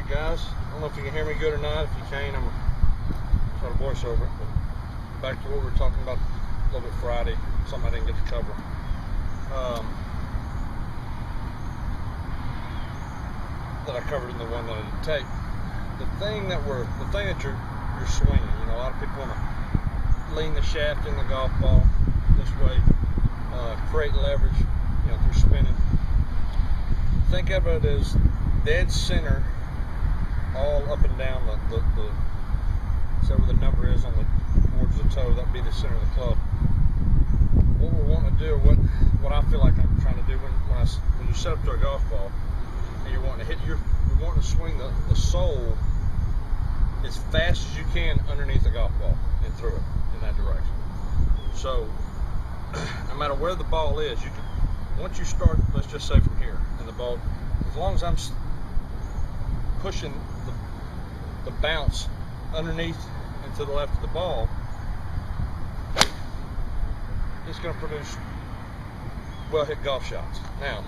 Alright guys, I don't know if you can hear me good or not. If you can, I'm going to try to voice over it. But back to what we were talking about a little bit Friday, something I didn't get to cover. That I covered in the one that I didn't take. The thing that you're swinging, you know, a lot of people want to lean the shaft in the golf ball this way, create leverage, you know, through spinning. Think of it as dead center, all up and down so where the number is on towards the toe. That'd be the center of the club. What we're wanting to do, what I feel like I'm trying to do when you set up to a golf ball and you're wanting to hit, you're wanting to swing the sole as fast as you can underneath the golf ball and through it in that direction. So no matter where the ball is, you can, once you start, let's just say from here, and the ball, as long as I'm pushing the bounce underneath and to the left of the ball, it's going to produce well hit golf shots. Now,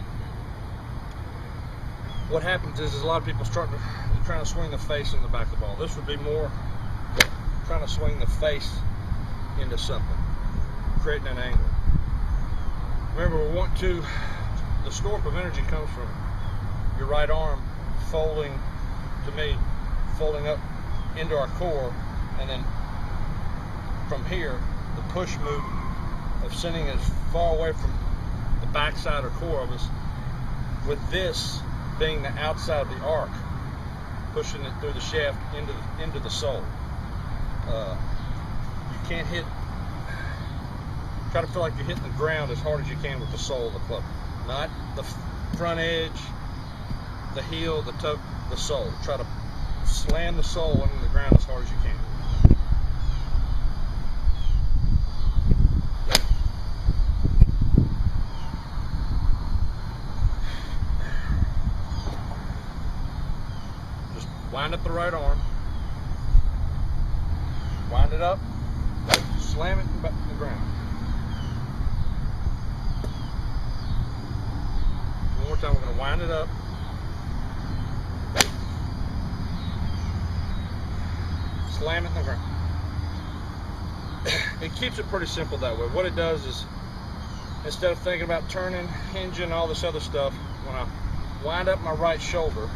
what happens is a lot of people trying to swing the face in the back of the ball. This would be more trying to swing the face into something, creating an angle. Remember, the storp of energy comes from your right arm folding up into our core, and then from here, the push move of sending as far away from the backside or core of us, with this being the outside of the arc, pushing it through the shaft into the sole. You can't try to feel like you're hitting the ground as hard as you can with the sole of the club, not the front edge, the heel, the toe, the sole. Try to slam the sole into the ground as hard as you can. Just wind up the right arm, wind it up, slam it in the ground. One more time, we're going to wind it up, slam it in the ground. It keeps it pretty simple that way. What it does is, instead of thinking about turning, hinging, all this other stuff, when I wind up my right shoulder,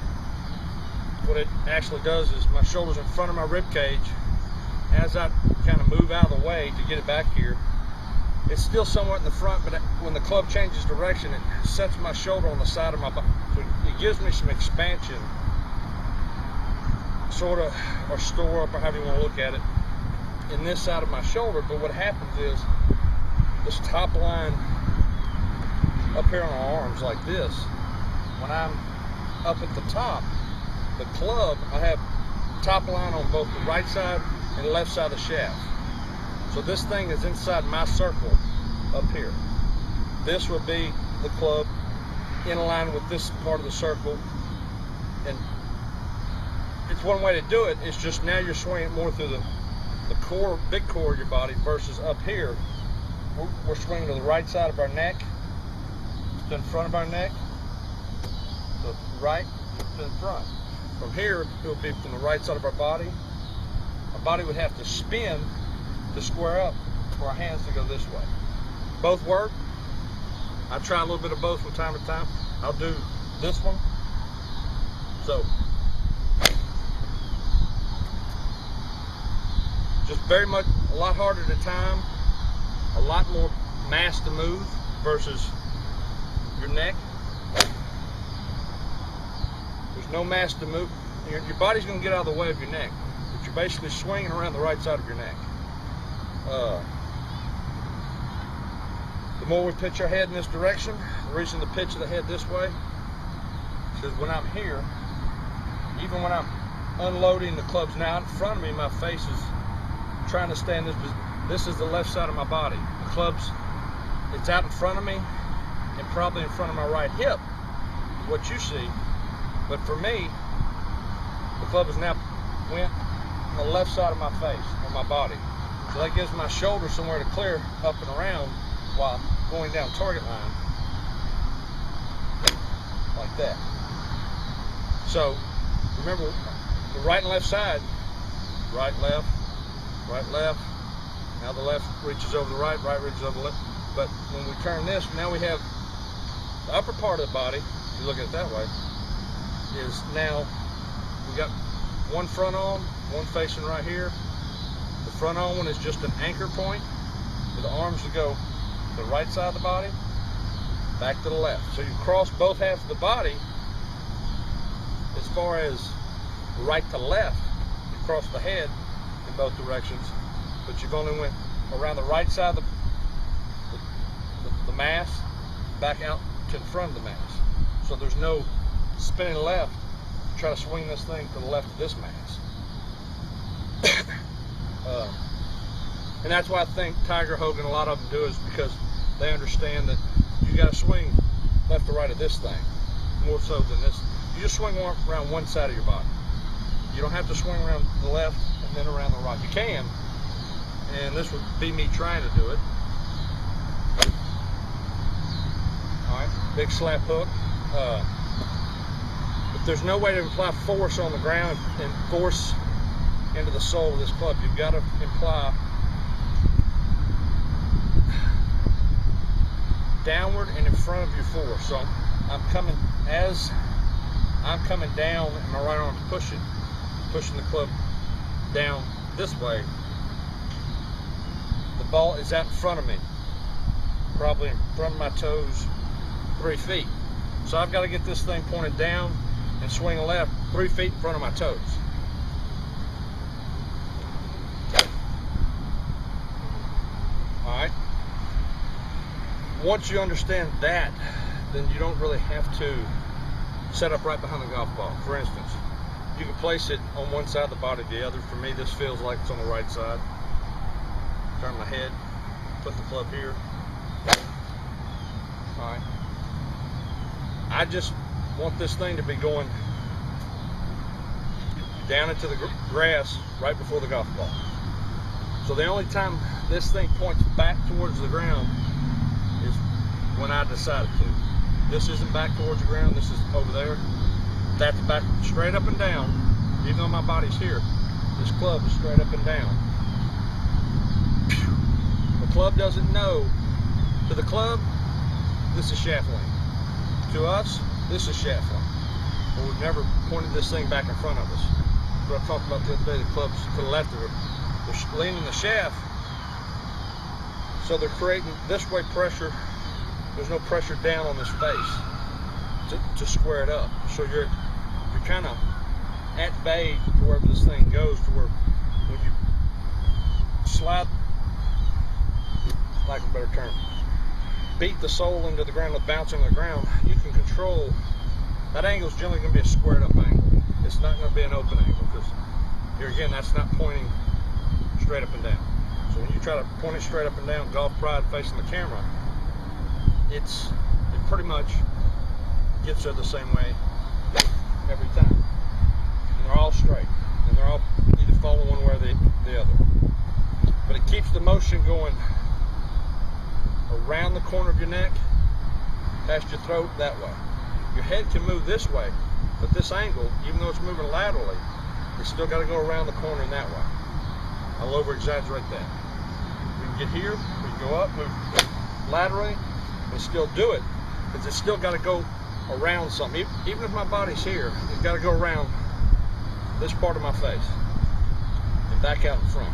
what it actually does is my shoulder's in front of my rib cage. As I kind of move out of the way to get it back here, it's still somewhat in the front, but when the club changes direction, it sets my shoulder on the side of my body. So it gives me some expansion, sort of, or store up, or however you want to look at it, in this side of my shoulder. But what happens is, this top line up here on our arms like this, when I'm up at the top, the club, I have top line on both the right side and left side of the shaft. So this thing is inside my circle up here. This would be the club in line with this part of the circle. And it's one way to do it. It's just now you're swinging more through the core, big core of your body, versus up here, we're swinging to the right side of our neck, to the front of our neck, the right to the front. From here, it would be from the right side of our body. Our body would have to spin to square up for our hands to go this way. Both work. I try a little bit of both from time to time. I'll do this one. So, just very much, a lot harder to time, a lot more mass to move versus your neck. There's no mass to move. Your body's going to get out of the way of your neck, but you're basically swinging around the right side of your neck. The more we pitch our head in this direction, the reason to pitch the head this way is when I'm here, even when I'm unloading the clubs now in front of me, my face is trying to stay in this position. This is the left side of my body. The club's, it's out in front of me and probably in front of my right hip, what you see. But for me, the club is now went on the left side of my face, on my body. So that gives my shoulder somewhere to clear up and around while going down target line, like that. So remember the right and left side, right, left, right, left. Now the left reaches over the right, right reaches over the left. But when we turn this, now we have the upper part of the body, if you look at it that way, is now we got one front arm, one facing right here. The front arm one is just an anchor point with the arms to go to the right side of the body, back to the left. So you cross both halves of the body as far as right to left. You cross the head in both directions, but you've only went around the right side of the mass, back out to the front of the mass. So there's no spinning left to try to swing this thing to the left of this mass. And that's why I think Tiger, Hogan, a lot of them do, is because they understand that you got to swing left to right of this thing more so than this. You just swing around one side of your body. You don't have to swing around the left and then around the right. You can, and this would be me trying to do it. All right, big slap hook. But there's no way to apply force on the ground and force into the sole of this club. You've got to imply downward and in front of your force. So I'm coming down, and my right arm's pushing the club down this way. The ball is out in front of me, probably in front of my toes, 3 feet. So I've got to get this thing pointed down and swing left 3 feet in front of my toes. All right. Once you understand that, then you don't really have to set up right behind the golf ball. For instance, you can place it on one side of the body, the other. For me, this feels like it's on the right side. Turn my head, put the club here. All right. I just want this thing to be going down into the grass right before the golf ball. So the only time this thing points back towards the ground is when I decided to. This isn't back towards the ground, this is over there. That's back straight up and down. Even though my body's here, this club is straight up and down. The club doesn't know. To the club, this is shaft length. To us, this is shaft length. But we've never pointed this thing back in front of us. What I talked about the other day, the club's to the left of it. They're leaning the shaft, so they're creating this way pressure. There's no pressure down on this face to square it up. So you're kind of at bay to wherever this thing goes, to where when you slide, like a better term, beat the sole into the ground with bouncing on the ground, you can control. That angle is generally going to be a squared up angle. It's not going to be an open angle, because here again, that's not pointing straight up and down. So when you try to point it straight up and down, golf pride facing the camera, it pretty much gets there the same way every time. And they're all straight, and they're all either falling one way or the other. But it keeps the motion going around the corner of your neck, past your throat, that way. Your head can move this way, but this angle, even though it's moving laterally, it's still got to go around the corner in that way. I'll over-exaggerate that. We can get here, we can go up, move laterally, and still do it, because it's still got to go around something. Even if my body's here, it's got to go around this part of my face and back out in front.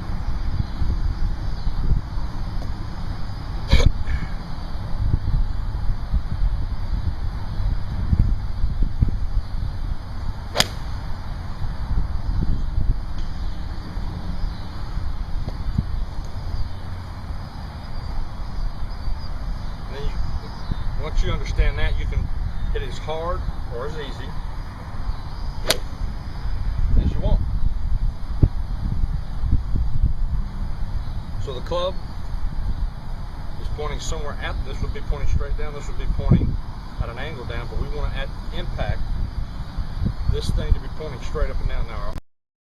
Once you understand that, you can hit it as hard or as easy as you want. So the club is pointing somewhere at, this would be pointing straight down, this would be pointing at an angle down, but we want to impact this thing to be pointing straight up and down. Now